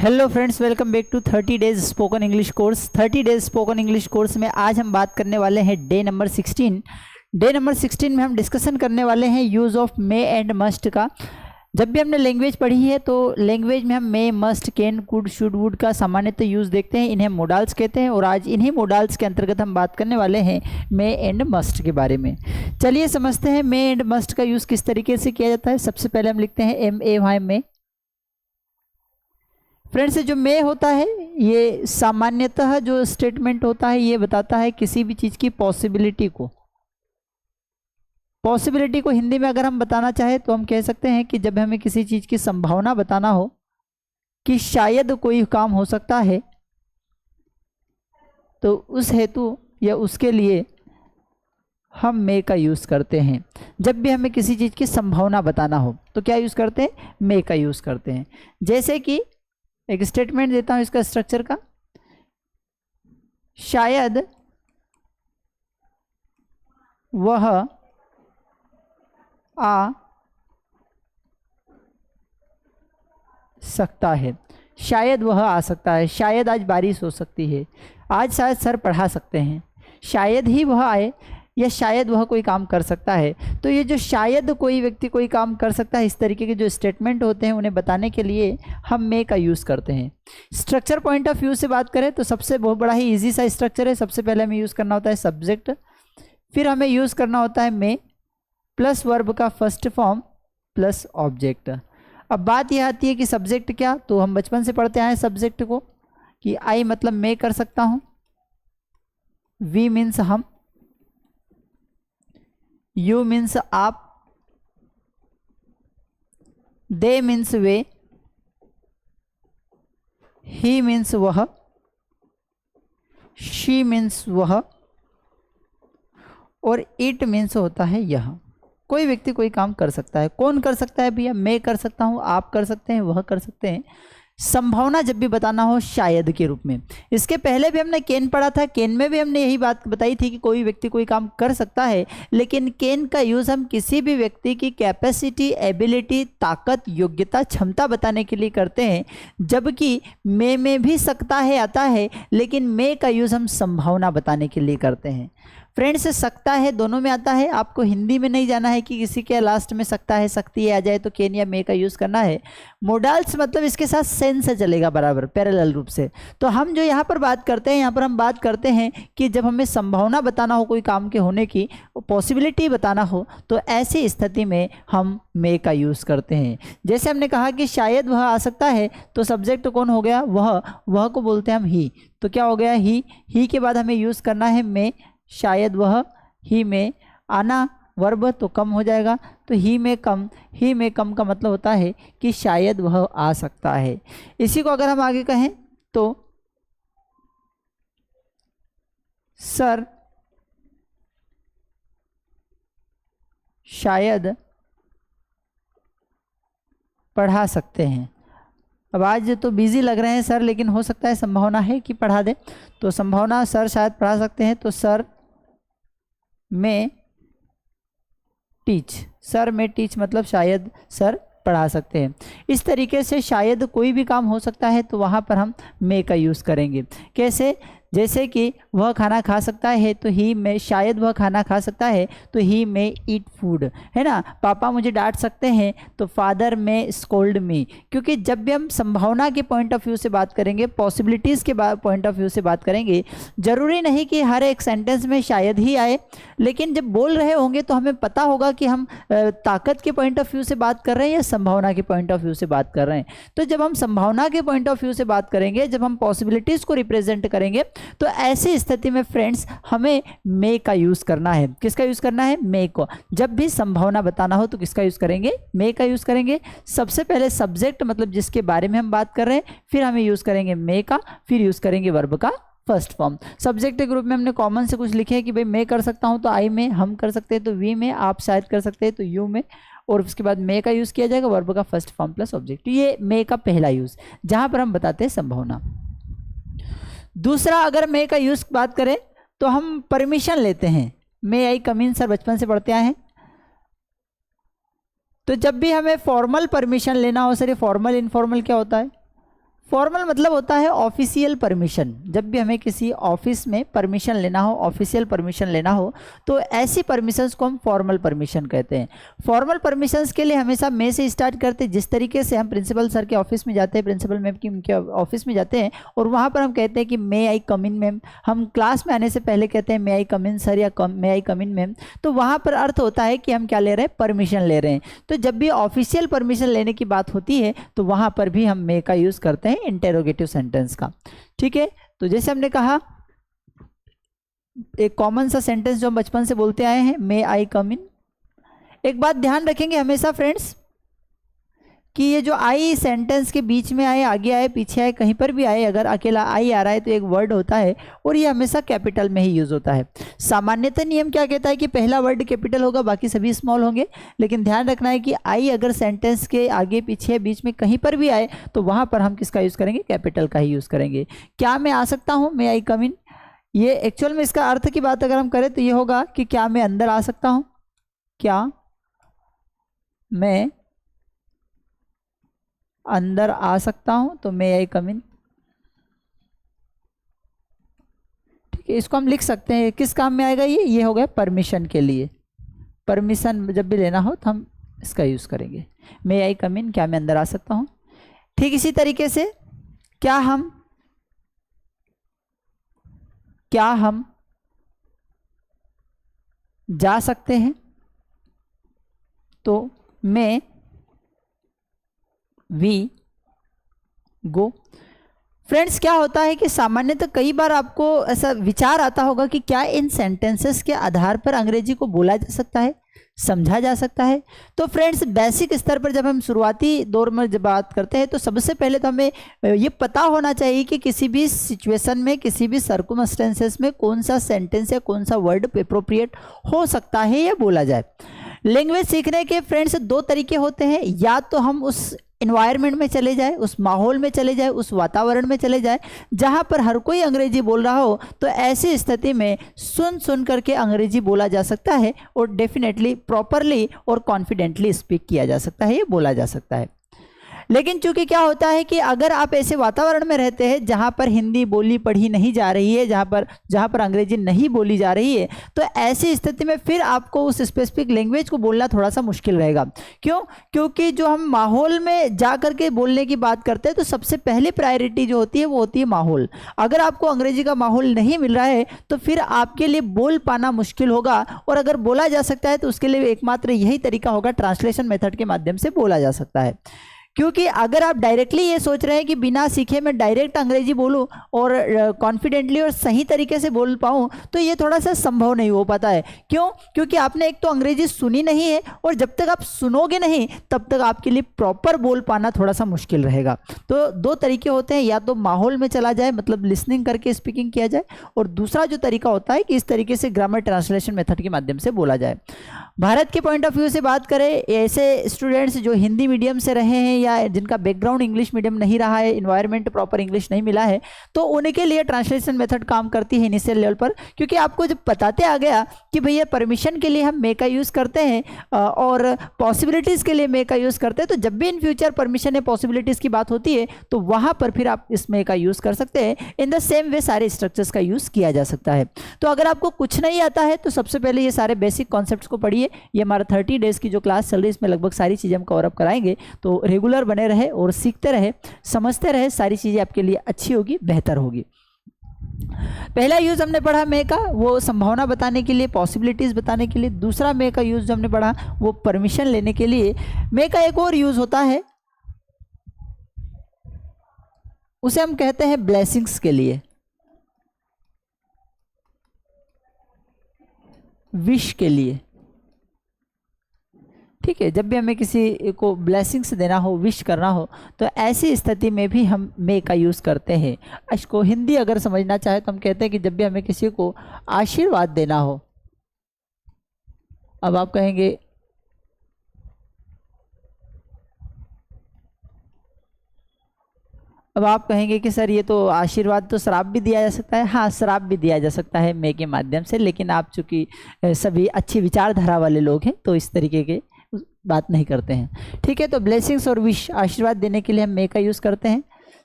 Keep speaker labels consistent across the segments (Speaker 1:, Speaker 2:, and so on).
Speaker 1: Hello friends, welcome back to 30 days spoken English course. 30 days spoken English course में आज हम बात करने वाले हैं डे नंबर 16। डे नंबर 16 में हम डिस्कशन करने वाले हैं use of May and must का। जब भी हमने लैंग्वेज पढ़ी है तो लैंग्वेज में हम may, must, can, could, should, would का सामान्यतः यूज़ देखते हैं। इन्हें मोडाल्स कहते हैं और आज इन्हीं मोडाल्स के अंतर्गत हम बात करने वाले हैं मे एंड मस्ट के बारे में। चलिए समझते हैं मे एंड मस्ट का यूज़ किस तरीके से किया जाता है। सबसे पहले हम लिखते हैं MAY में। फ्रेंड्स, जो मे होता है ये सामान्यतः जो स्टेटमेंट होता है ये बताता है किसी भी चीज़ की पॉसिबिलिटी को हिंदी में अगर हम बताना चाहें तो हम कह सकते हैं कि जब हमें किसी चीज़ की संभावना बताना हो कि शायद कोई काम हो सकता है तो उस हेतु या उसके लिए हम मे का यूज़ करते हैं। जब भी हमें किसी चीज़ की संभावना बताना हो तो क्या यूज़ करते हैं? मे का यूज़ करते हैं। जैसे कि एक स्टेटमेंट देता हूं इसका स्ट्रक्चर का, शायद वह आ सकता है। शायद वह आ सकता है, शायद आज बारिश हो सकती है, आज शायद सर पढ़ा सकते हैं, शायद ही वह आए या शायद वह कोई काम कर सकता है। तो ये जो शायद कोई व्यक्ति कोई काम कर सकता है, इस तरीके के जो स्टेटमेंट होते हैं उन्हें बताने के लिए हम मे का यूज़ करते हैं। स्ट्रक्चर पॉइंट ऑफ व्यू से बात करें तो सबसे बहुत बड़ा ही इजी सा स्ट्रक्चर है। सबसे पहले हमें यूज़ करना होता है सब्जेक्ट, फिर हमें यूज़ करना होता है मे प्लस वर्ब का फर्स्ट फॉर्म प्लस ऑब्जेक्ट। अब बात यह आती है कि सब्जेक्ट क्या, तो हम बचपन से पढ़ते आए सब्जेक्ट को कि आई मतलब मैं कर सकता हूँ, वी मीन्स हम, यू मीन्स आप, दे मीन्स वे, ही मीन्स वह, शी मीन्स वह और इट मीन्स होता है यह। कोई व्यक्ति कोई काम कर सकता है। कौन कर सकता है भैया? मैं कर सकता हूँ, आप कर सकते हैं, वह कर सकते हैं। संभावना जब भी बताना हो शायद के रूप में। इसके पहले भी हमने कैन पढ़ा था, कैन में भी हमने यही बात बताई थी कि कोई व्यक्ति कोई काम कर सकता है, लेकिन कैन का यूज़ हम किसी भी व्यक्ति की कैपेसिटी, एबिलिटी, ताकत, योग्यता, क्षमता बताने के लिए करते हैं। जबकि मे में भी सकता है आता है, लेकिन मे का यूज़ हम संभावना बताने के लिए करते हैं। फ्रेंड्स, सकता है दोनों में आता है। आपको हिंदी में नहीं जाना है कि किसी के लास्ट में सकता है, सकती है आ जाए तो कैन या मे का यूज़ करना है। मोडाल्स मतलब इसके साथ सेंस से चलेगा बराबर, पैरेलल रूप से। तो हम जो यहाँ पर बात करते हैं, यहाँ पर हम बात करते हैं कि जब हमें संभावना बताना हो कोई काम के होने की, पॉसिबिलिटी बताना हो, तो ऐसी स्थिति में हम मे का यूज़ करते हैं। जैसे हमने कहा कि शायद वह आ सकता है, तो सब्जेक्ट कौन हो गया? वह को बोलते हैं हम ही। तो क्या हो गया? ही के बाद हमें यूज़ करना है मे। शायद वह, ही में आना वर्ब तो कम हो जाएगा, तो ही में कम का मतलब होता है कि शायद वह आ सकता है। इसी को अगर हम आगे कहें तो सर शायद पढ़ा सकते हैं। अब आज तो बिजी लग रहे हैं सर, लेकिन हो सकता है संभावना है कि पढ़ा दे। तो संभावना सर शायद पढ़ा सकते हैं, तो सर में टीच। सर में टीच मतलब शायद सर पढ़ा सकते हैं। इस तरीके से शायद कोई भी काम हो सकता है तो वहाँ पर हम मे का यूज़ करेंगे। कैसे? जैसे कि वह खाना खा सकता है तो ही में, शायद वह खाना खा सकता है तो ही में ईट फूड, है ना। पापा मुझे डांट सकते हैं तो फादर में स्कोल्ड मी। क्योंकि जब भी हम संभावना के पॉइंट ऑफ व्यू से बात करेंगे, पॉसिबिलिटीज़ के पॉइंट ऑफ व्यू से बात करेंगे, ज़रूरी नहीं कि हर एक सेंटेंस में शायद ही आए, लेकिन जब बोल रहे होंगे तो हमें पता होगा कि हम ताकत के पॉइंट ऑफ व्यू से बात कर रहे हैं या संभावना के पॉइंट ऑफ व्यू से बात कर रहे हैं। तो जब हम संभावना के पॉइंट ऑफ व्यू से बात करेंगे, जब हम पॉसिबिलिटीज़ को रिप्रेजेंट करेंगे, तो ऐसी स्थिति में फ्रेंड्स हमें मे का यूज़ करना है। किसका यूज़ करना है? मे को। जब भी संभावना बताना हो तो किसका यूज़ करेंगे? मे का यूज़ करेंगे। सबसे पहले सब्जेक्ट मतलब जिसके बारे में हम बात कर रहे हैं, फिर हमें यूज़ करेंगे मे का, फिर यूज़ करेंगे वर्ब का फर्स्ट फॉर्म। सब्जेक्ट के ग्रुप में हमने कॉमन से कुछ लिखे हैं कि भाई मैं कर सकता हूँ तो आई में, हम कर सकते हैं तो वी में, आप शायद कर सकते हैं तो यू में, और उसके बाद मे का यूज़ किया जाएगा वर्ब का फर्स्ट फॉर्म प्लस ऑब्जेक्ट। ये मे का पहला यूज़, जहाँ पर हम बताते हैं संभावना। दूसरा, अगर मे का यूज़ बात करें तो हम परमिशन लेते हैं। मे आई कम इन, सर बचपन से पढ़ते आए हैं। तो जब भी हमें फॉर्मल परमिशन लेना हो, सर ये फॉर्मल इनफॉर्मल क्या होता है? फॉर्मल मतलब होता है ऑफिशियल परमिशन। जब भी हमें किसी ऑफिस में परमिशन लेना हो, ऑफिशियल परमिशन लेना हो, तो ऐसी परमिशंस को हम फॉर्मल परमिशन कहते हैं। फॉर्मल परमिशंस के लिए हमेशा मे से स्टार्ट करते हैं। जिस तरीके से हम प्रिंसिपल सर के ऑफिस में जाते हैं, प्रिंसिपल मैम के ऑफिस में जाते हैं और वहाँ पर हम कहते हैं कि मे आई कम इन मैम। हम क्लास में आने से पहले कहते हैं मे आई कम इन सर या मे आई कम इन मैम। तो वहाँ पर अर्थ होता है कि हम क्या ले रहे हैं, परमिशन ले रहे हैं। तो जब भी ऑफिशियल परमिशन लेने की बात होती है तो वहाँ पर भी हम मे का यूज़ करते हैं इंटेरोगेटिव सेंटेंस का। ठीक है, तो जैसे हमने कहा एक कॉमन सा सेंटेंस जो हम बचपन से बोलते आए हैं, मे आई कम इन। एक बात ध्यान रखेंगे हमेशा फ्रेंड्स कि ये जो आई सेंटेंस के बीच में आए, आगे आए, पीछे आए, कहीं पर भी आए, अगर अकेला आई आ रहा है तो एक वर्ड होता है और ये हमेशा कैपिटल में ही यूज होता है। सामान्यतः नियम क्या कहता है कि पहला वर्ड कैपिटल होगा, बाकी सभी स्मॉल होंगे। लेकिन ध्यान रखना है कि आई अगर सेंटेंस के आगे, पीछे, बीच में कहीं पर भी आए तो वहां पर हम किसका यूज करेंगे, कैपिटल का ही यूज करेंगे। क्या मैं आ सकता हूँ, मे आई कम इन। ये एक्चुअल में इसका अर्थ की बात अगर हम करें तो ये होगा कि क्या मैं अंदर आ सकता हूँ, क्या मैं अंदर आ सकता हूं, तो मे आई कम इन। ठीक है, इसको हम लिख सकते हैं, किस काम में आएगा ये हो गया परमिशन के लिए। परमिशन जब भी लेना हो तो हम इसका यूज kरेंगे, मे आई कम इन, क्या मैं अंदर आ सकता हूं। ठीक इसी तरीके से क्या हम जा सकते हैं, तो मे वी गो। फ्रेंड्स क्या होता है कि सामान्यतः कई बार आपको ऐसा विचार आता होगा कि क्या इन सेंटेंसेस के आधार पर अंग्रेजी को बोला जा सकता है, समझा जा सकता है। तो फ्रेंड्स बेसिक स्तर पर जब हम शुरुआती दौर में जब बात करते हैं तो सबसे पहले तो हमें ये पता होना चाहिए कि किसी भी सिचुएशन में, किसी भी सर्कमस्टेंसेस में कौन सा सेंटेंस या कौन सा वर्ड अप्रोप्रिएट हो सकता है या बोला जाए। लैंग्वेज सीखने के फ्रेंड्स दो तरीके होते हैं, या तो हम उस इन्वायरमेंट में चले जाए, उस माहौल में चले जाए, उस वातावरण में चले जाए जहाँ पर हर कोई अंग्रेजी बोल रहा हो। तो ऐसी स्थिति में सुन करके अंग्रेजी बोला जा सकता है और डेफिनेटली प्रॉपरली और कॉन्फिडेंटली स्पीक किया जा सकता है, ये बोला जा सकता है। लेकिन चूंकि क्या होता है कि अगर आप ऐसे वातावरण में रहते हैं जहाँ पर हिंदी बोली पढ़ी नहीं जा रही है, जहाँ पर अंग्रेजी नहीं बोली जा रही है, तो ऐसी स्थिति में फिर आपको उस स्पेसिफिक लैंग्वेज को बोलना थोड़ा सा मुश्किल रहेगा। क्यों? क्योंकि जो हम माहौल में जा करके बोलने की बात करते हैं तो सबसे पहली प्रायोरिटी जो होती है वो होती है माहौल। अगर आपको अंग्रेजी का माहौल नहीं मिल रहा है तो फिर आपके लिए बोल पाना मुश्किल होगा, और अगर बोला जा सकता है तो उसके लिए एकमात्र यही तरीका होगा, ट्रांसलेशन मेथड के माध्यम से बोला जा सकता है। क्योंकि अगर आप डायरेक्टली ये सोच रहे हैं कि बिना सीखे मैं डायरेक्ट अंग्रेजी बोलूं और कॉन्फिडेंटली और सही तरीके से बोल पाऊं, तो ये थोड़ा सा संभव नहीं हो पाता है। क्यों? क्योंकि आपने एक तो अंग्रेजी सुनी नहीं है, और जब तक आप सुनोगे नहीं तब तक आपके लिए प्रॉपर बोल पाना थोड़ा सा मुश्किल रहेगा। तो दो तरीके होते हैं, या तो माहौल में चला जाए, मतलब लिसनिंग करके स्पीकिंग किया जाए, और दूसरा जो तरीका होता है कि इस तरीके से ग्रामर ट्रांसलेशन मेथड के माध्यम से बोला जाए। भारत के पॉइंट ऑफ व्यू से बात करें, ऐसे स्टूडेंट्स जो हिंदी मीडियम से रहे हैं या जिनका बैकग्राउंड इंग्लिश मीडियम नहीं रहा है, इन्वायरमेंट प्रॉपर इंग्लिश नहीं मिला है, तो उनके लिए ट्रांसलेशन मेथड काम करती है इनिशियल लेवल पर। क्योंकि आपको जब बताते आ गया कि भैया परमिशन के लिए हम मे का यूज़ करते हैं और पॉसिबिलिटीज़ के लिए मे का यूज़ करते हैं, तो जब भी इन फ्यूचर परमिशन या पॉसिबिलिटीज़ की बात होती है तो वहाँ पर फिर आप इस मे का यूज़ कर सकते हैं। इन द सेम वे सारे स्ट्रक्चर्स का यूज़ किया जा सकता है। तो अगर आपको कुछ नहीं आता है तो सबसे पहले ये सारे बेसिक कॉन्सेप्ट्स को पढ़िए। ये हमारा 30 डेज़ की जो क्लास चल रही है इसमें लगभग सारी चीज़ें हम कवर अप कराएंगे। तो रेगुलर बने रहे और सीखते रहे, समझते रहे, सारी चीज़ें आपके लिए अच्छी होगी, बेहतर होगी। पहला यूज़ हमने पढ़ा मे का, वो संभावना बताने के लिए, पॉसिबिलिटीज़ बताने के लिए। दूसरा मे का यूज़ जो हमने पढ़ा वो परमिशन लेने के लिए। मे का एक और यूज़ होता है, उसे हम कहते हैं ब्लेसिंग्स के लिए, विश के लिए। ठीक है, जब भी हमें किसी को ब्लेसिंग्स देना हो, विश करना हो, तो ऐसी स्थिति में भी हम मे का यूज़ करते हैं। इसको हिंदी अगर समझना चाहे तो हम कहते हैं कि जब भी हमें किसी को आशीर्वाद देना हो, अब आप कहेंगे कि सर ये तो आशीर्वाद तो श्राप भी दिया जा सकता है। हाँ, श्राप भी दिया जा सकता है मे के माध्यम से, लेकिन आप चूंकि सभी अच्छी विचारधारा वाले लोग हैं तो इस तरीके के बात नहीं करते हैं। ठीक है, तो ब्लेसिंग्स और विश, आशीर्वाद देने के लिए हम मे का यूज़ करते हैं।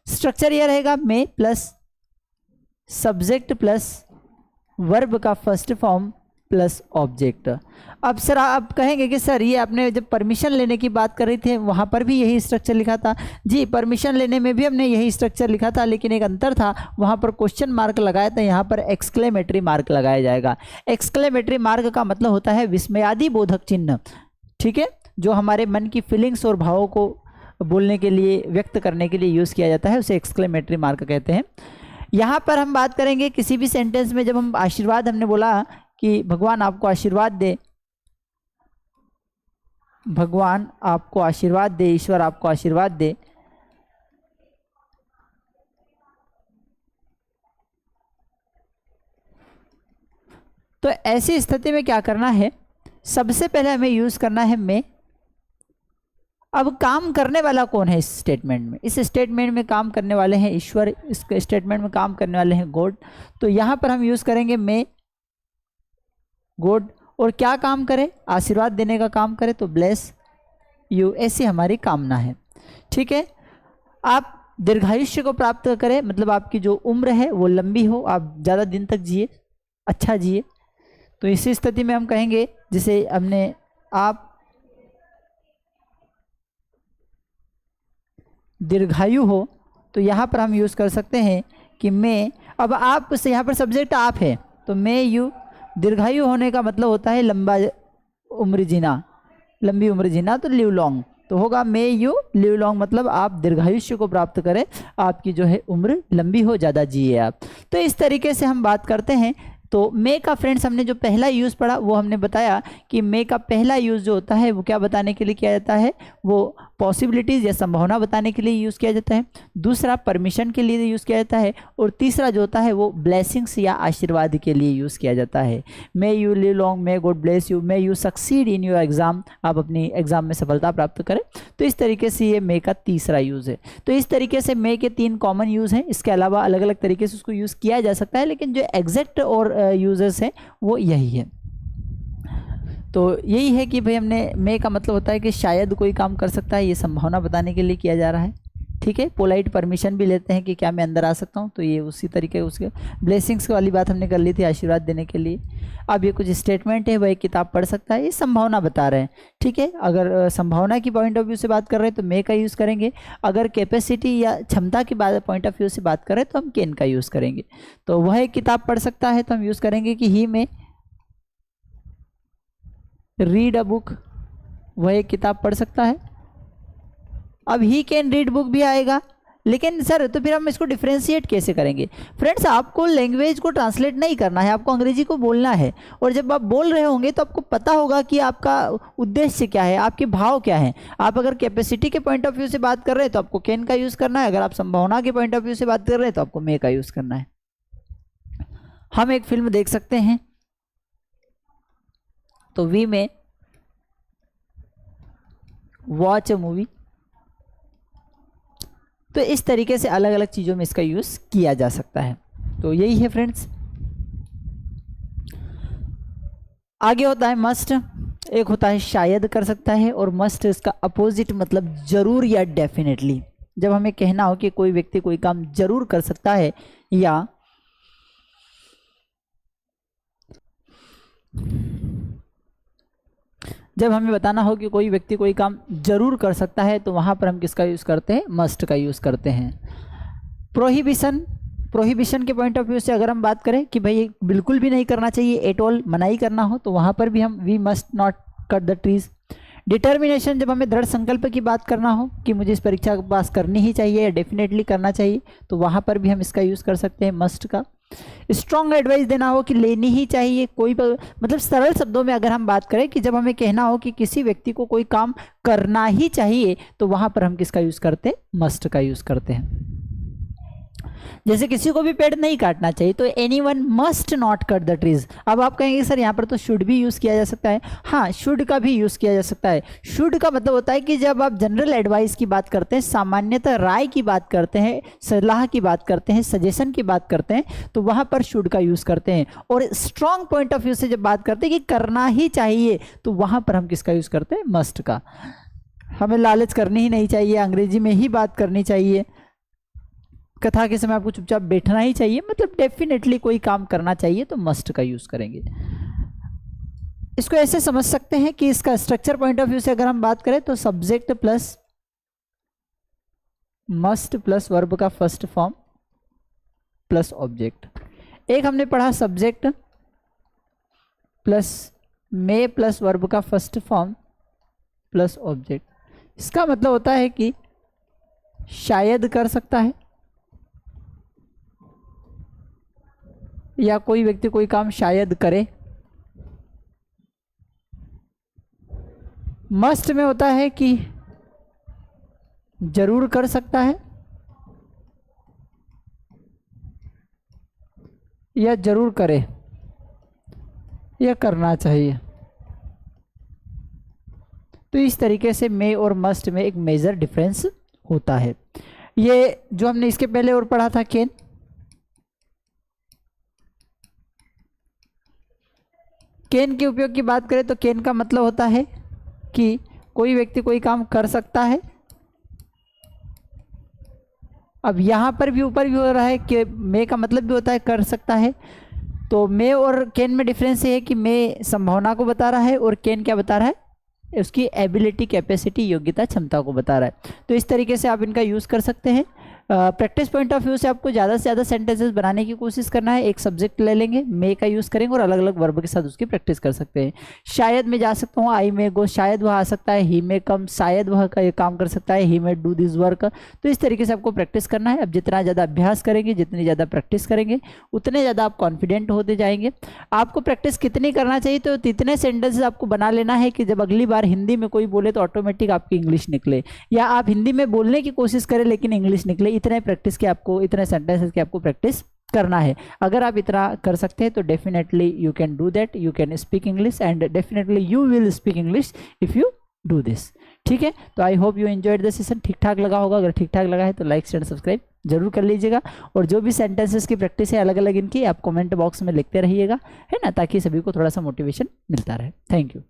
Speaker 1: स्ट्रक्चर ये रहेगा मे प्लस सब्जेक्ट प्लस वर्ब का फर्स्ट फॉर्म प्लस ऑब्जेक्ट। अब सर आप कहेंगे कि सर ये आपने जब परमिशन लेने की बात कर रही थे वहाँ पर भी यही स्ट्रक्चर लिखा था। जी, परमिशन लेने में भी हमने यही स्ट्रक्चर लिखा था, लेकिन एक अंतर था, वहाँ पर क्वेश्चन मार्क लगाया था, यहाँ पर एक्सक्लेमेटरी मार्क लगाया जाएगा। एक्सक्लेमेटरी मार्क का मतलब होता है विस्मयादि बोधक चिन्ह, ठीक है, जो हमारे मन की फीलिंग्स और भावों को बोलने के लिए, व्यक्त करने के लिए यूज़ किया जाता है, उसे एक्सक्लेमेटरी मार्क कहते हैं। यहाँ पर हम बात करेंगे किसी भी सेंटेंस में जब हम आशीर्वाद, हमने बोला कि भगवान आपको आशीर्वाद दे, भगवान आपको आशीर्वाद दे, ईश्वर आपको आशीर्वाद दे, तो ऐसी स्थिति में क्या करना है, सबसे पहले हमें यूज करना है मे। अब काम करने वाला कौन है इस स्टेटमेंट में? इस स्टेटमेंट में काम करने वाले हैं ईश्वर, इस स्टेटमेंट में काम करने वाले हैं गॉड। तो यहाँ पर हम यूज करेंगे मे गॉड, और क्या काम करे? आशीर्वाद देने का काम करे, तो ब्लेस यू, ऐसी हमारी कामना है। ठीक है, आप दीर्घायुष्य को प्राप्त करें, मतलब आपकी जो उम्र है वो लंबी हो, आप ज़्यादा दिन तक जिए, अच्छा जिए। तो इसी स्थिति में हम कहेंगे, जिसे हमने आप दीर्घायु हो, तो यहाँ पर हम यूज़ कर सकते हैं कि मैं, अब आप से यहाँ पर सब्जेक्ट आप है, तो मैं यू, दीर्घायु होने का मतलब होता है लंबा उम्र जीना, लंबी उम्र जीना, तो लिव लॉन्ग, तो होगा मे यू लिव लॉन्ग, मतलब आप दीर्घायुष्य को प्राप्त करें, आपकी जो है उम्र लंबी हो, ज़्यादा जिए आप। तो इस तरीके से हम बात करते हैं। तो मे का फ्रेंड्स हमने जो पहला यूज़ पढ़ा वो हमने बताया कि मे का पहला यूज़ जो होता है वो क्या बताने के लिए किया जाता है, वो पॉसिबिलिटीज़ या संभावना बताने के लिए यूज़ किया जाता है। दूसरा परमिशन के लिए यूज़ किया जाता है, और तीसरा जो होता है वो ब्लेसिंग्स या आशीर्वाद के लिए यूज़ किया जाता है। May you live long, may God bless you, may you succeed in your exam, आप अपनी एग्जाम में सफलता प्राप्त करें। तो इस तरीके से ये मे का तीसरा यूज़ है। तो इस तरीके से मे के 3 कॉमन यूज़ हैं, इसके अलावा अलग अलग तरीके से उसको यूज़ किया जा सकता है, लेकिन जो एग्जैक्ट और यूजेस हैं वो यही है। तो यही है कि भाई हमने मे का मतलब होता है कि शायद कोई काम कर सकता है, ये संभावना बताने के लिए किया जा रहा है। ठीक है, पोलाइट परमिशन भी लेते हैं कि क्या मैं अंदर आ सकता हूँ, तो ये उसी तरीके उसके ब्लेसिंग्स वाली बात हमने कर ली थी, आशीर्वाद देने के लिए। अब ये कुछ स्टेटमेंट है, वह एक किताब पढ़ सकता है, ये संभावना बता रहे हैं। ठीक है, अगर संभावना की पॉइंट ऑफ व्यू से बात कर रहे हैं तो मे का यूज़ करेंगे, अगर कैपेसिटी या क्षमता की पॉइंट ऑफ व्यू से बात करें तो हम कैन का यूज़ करेंगे। तो वह एक किताब पढ़ सकता है, तो हम यूज़ करेंगे कि ही में रीड अ बुक, वह एक किताब पढ़ सकता है। अब ही कैन रीड बुक भी आएगा, लेकिन सर तो फिर हम इसको डिफ्रेंशिएट कैसे करेंगे? फ्रेंड्स, आपको लैंग्वेज को ट्रांसलेट नहीं करना है, आपको अंग्रेजी को बोलना है, और जब आप बोल रहे होंगे तो आपको पता होगा कि आपका उद्देश्य क्या है, आपके भाव क्या है। आप अगर कैपेसिटी के पॉइंट ऑफ व्यू से बात कर रहे हैं तो आपको कैन का यूज़ करना है, अगर आप संभावना के पॉइंट ऑफ व्यू से बात कर रहे हैं तो आपको मे का यूज़ करना है। हम एक फिल्म देख सकते हैं, तो वी में वॉच अ मूवी। तो इस तरीके से अलग अलग चीज़ों में इसका यूज़ किया जा सकता है। तो यही है फ्रेंड्स। आगे होता है मस्ट, एक होता है शायद कर सकता है, और मस्ट इसका अपोजिट मतलब जरूर या डेफिनेटली। जब हमें कहना हो कि कोई व्यक्ति कोई काम जरूर कर सकता है, या जब हमें बताना हो कि कोई व्यक्ति कोई काम जरूर कर सकता है, तो वहाँ पर हम किसका यूज़ करते हैं? मस्ट का यूज़ करते हैं। प्रोहिबिशन के पॉइंट ऑफ व्यू से अगर हम बात करें कि भाई बिल्कुल भी नहीं करना चाहिए, एट ऑल मनाही करना हो, तो वहाँ पर भी हम we must not cut the trees. Determination, जब हमें दृढ़ संकल्प की बात करना हो कि मुझे इस परीक्षा पास करनी ही चाहिए या डेफिनेटली करना चाहिए, तो वहाँ पर भी हम इसका यूज़ कर सकते हैं मस्ट का। स्ट्रॉन्ग एडवाइस देना हो कि लेनी ही चाहिए, मतलब सरल शब्दों में अगर हम बात करें कि जब हमें कहना हो कि किसी व्यक्ति को कोई काम करना ही चाहिए, तो वहाँ पर हम किसका यूज़ करते हैं? मस्ट का यूज़ करते हैं। जैसे किसी को भी पेड़ नहीं काटना चाहिए, तो anyone must not cut the trees. अब आप कहेंगे सर यहाँ पर तो शुड भी यूज़ किया जा सकता है। हाँ, शुड का भी यूज़ किया जा सकता है। शुड का मतलब होता है कि जब आप जनरल एडवाइस की बात करते हैं, सामान्यतः राय की बात करते हैं, सलाह की बात करते हैं, सजेशन की बात करते हैं, तो वहाँ पर शुड का यूज़ करते हैं। और स्ट्रॉन्ग पॉइंट ऑफ व्यू से जब बात करते हैं कि करना ही चाहिए, तो वहाँ पर हम किसका यूज़ करते हैं? मस्ट का। हमें लालच करनी ही नहीं चाहिए, अंग्रेजी में ही बात करनी चाहिए, कथा के समय आपको चुपचाप बैठना ही चाहिए, मतलब डेफिनेटली कोई काम करना चाहिए तो मस्ट का यूज करेंगे। इसको ऐसे समझ सकते हैं कि इसका स्ट्रक्चर पॉइंट ऑफ व्यू से अगर हम बात करें तो subject plus must plus verb का फर्स्ट फॉर्म प्लस ऑब्जेक्ट। एक हमने पढ़ा सब्जेक्ट प्लस मे प्लस वर्ब का फर्स्ट फॉर्म प्लस ऑब्जेक्ट। इसका मतलब होता है कि शायद कर सकता है, या कोई व्यक्ति कोई काम शायद करे। मस्ट में होता है कि जरूर कर सकता है या जरूर करे या करना चाहिए। तो इस तरीके से मे और मस्ट में एक मेजर डिफरेंस होता है। ये जो हमने इसके पहले और पढ़ा था कैन, कैन के उपयोग की बात करें तो कैन का मतलब होता है कि कोई व्यक्ति कोई काम कर सकता है। अब यहाँ पर भी ऊपर भी हो रहा है कि मे का मतलब भी होता है कर सकता है। तो मे और कैन में डिफरेंस ये है कि मे संभावना को बता रहा है और कैन क्या बता रहा है, उसकी एबिलिटी, कैपेसिटी, योग्यता, क्षमता को बता रहा है। तो इस तरीके से आप इनका यूज़ कर सकते हैं। प्रैक्टिस पॉइंट ऑफ व्यू से आपको ज़्यादा से ज़्यादा सेंटेंसेस बनाने की कोशिश करना है। एक सब्जेक्ट ले लेंगे, मे का यूज़ करेंगे और अलग अलग वर्ब के साथ उसकी प्रैक्टिस कर सकते हैं। शायद मैं जा सकता हूँ, आई मे गो, शायद वह आ सकता है, ही मे कम, शायद वह का ये काम कर सकता है, ही मे डू दिस वर्क। तो इस तरीके से आपको प्रैक्टिस करना है। अब जितना ज़्यादा अभ्यास करेंगे, जितनी ज़्यादा प्रैक्टिस करेंगे, उतने ज़्यादा आप कॉन्फिडेंट होते जाएंगे। आपको प्रैक्टिस कितनी करना चाहिए, तो इतने सेंटेंसेस आपको बना लेना है कि जब अगली बार हिंदी में कोई बोले तो ऑटोमेटिक आपकी इंग्लिश निकले, या आप हिंदी में बोलने की कोशिश करें लेकिन इंग्लिश निकले। इतने प्रैक्टिस के आपको, इतने सेंटेंसेस की आपको प्रैक्टिस करना है। अगर आप इतना कर सकते हैं तो definitely you can do that, you can speak English and definitely you will speak English if you do this. ठीक है, तो I hope you enjoyed the session. ठीक ठाक लगा होगा, अगर ठीक ठाक लगा है तो लाइक शेयर सब्सक्राइब जरूर कर लीजिएगा। और जो भी सेंटेंसेस की प्रैक्टिस है अलग अलग इनकी, आप कमेंट बॉक्स में लिखते रहिएगा, है ना, ताकि सभी को थोड़ा सा मोटिवेशन मिलता रहे। Thank you.